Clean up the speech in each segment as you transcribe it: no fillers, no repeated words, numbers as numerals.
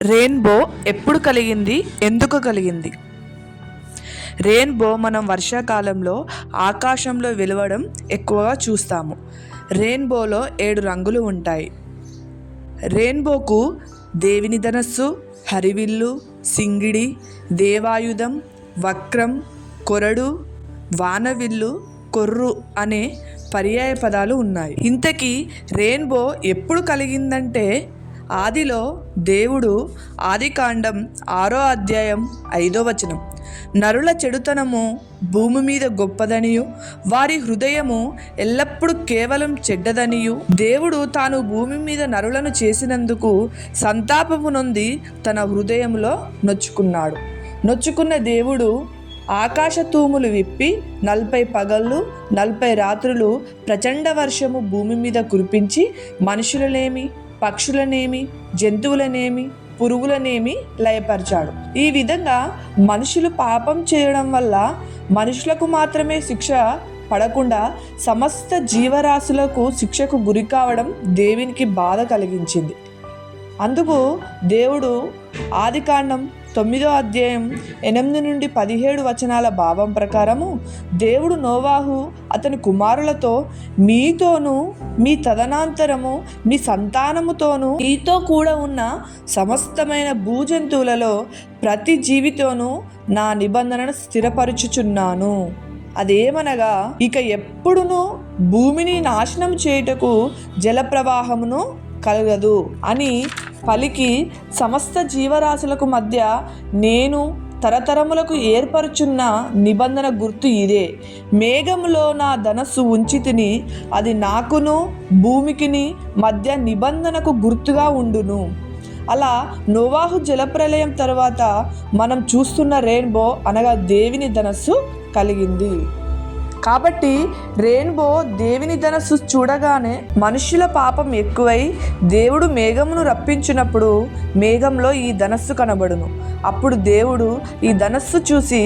Rainbow ఎప్పుడు కలిగింది, ఎందుకు కలిగింది? రెయిన్బో మనం వర్షాకాలంలో ఆకాశంలో వెలవడం ఎక్కువగా చూస్తాము. రెయిన్బోలో 7 రంగులు ఉంటాయి. రెయిన్బోకు దేవుని ధనస్సు, హరివిల్లు, సింగిడి, దేవాయుధం, వక్రం, కొరడు, వానవిల్లు, కొర్రు అనే పర్యాయ పదాలు ఉన్నాయి. ఇంతకీ రెయిన్బో ఎప్పుడు కలిగిందంటే, ఆదిలో దేవుడు ఆదికాండం 6వ అధ్యాయం 5వ వచనం, నరుల చెడుతనము భూమి మీద గొప్పదనియు వారి హృదయము ఎల్లప్పుడూ కేవలం చెడ్డదనియు దేవుడు తాను భూమి మీద నరులను చేసినందుకు సంతాపము నొంది తన హృదయంలో నొచ్చుకున్న దేవుడు ఆకాశ తూములు విప్పి 40 పగళ్ళు 40 రాత్రులు ప్రచండ వర్షము భూమి మీద కురిపించి మనుషులనేమి, పక్షులనేమి, జంతువులనేమి, పురుగులనేమి లయపరిచాడు. ఈ విధంగా మనుషులు పాపం చేయడం వల్ల మనుషులకు మాత్రమే శిక్ష పడకుండా సమస్త జీవరాశులకు శిక్షకు గురి కావడం దేవునికి బాధ కలిగించింది. అందుకు దేవుడు ఆదికాండం 9వ అధ్యాయం 8 నుండి 17 వచనాల భావం ప్రకారము, దేవుడు నోవాహు అతని కుమారులతో, మీతోనూ మీ తదనంతరము మీ సంతానముతోనూ మీతో కూడా ఉన్న సమస్తమైన భూజంతువులలో ప్రతి జీవితోనూ నా నిబంధనను స్థిరపరచుచున్నాను. అదేమనగా, ఇక ఎప్పుడునూ భూమిని నాశనం చేయుటకు జలప్రవాహమును కలగదు అని పలికి, సమస్త జీవరాశులకు మధ్య నేను తరతరములకు ఏర్పరచున్న నిబంధన గుర్తు ఇదే. మేఘములో నా ధనస్సు ఉంచితిని, అది నాకును భూమికిని మధ్య నిబంధనకు గుర్తుగా ఉండును. అలా నోవాహు జలప్రలయం తర్వాత మనం చూస్తున్న రెయిన్బో అనగా దేవుని ధనస్సు కలిగింది. కాబట్టి రెయిన్బో దేవుని ధనస్సు చూడగానే మనుషుల పాపం ఎక్కువై దేవుడు మేఘమును రప్పించినప్పుడు మేఘంలో ఈ ధనస్సు కనబడును. అప్పుడు దేవుడు ఈ ధనస్సు చూసి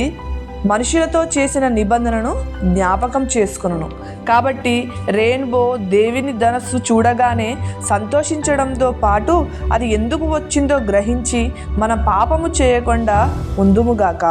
మనుషులతో చేసిన నిబంధనను జ్ఞాపకం చేసుకొనును. కాబట్టి రెయిన్బో దేవుని ధనస్సు చూడగానే సంతోషించడంతో పాటు అది ఎందుకు వచ్చిందో గ్రహించి మన పాపము చేయకుండా ఉందుముగాక.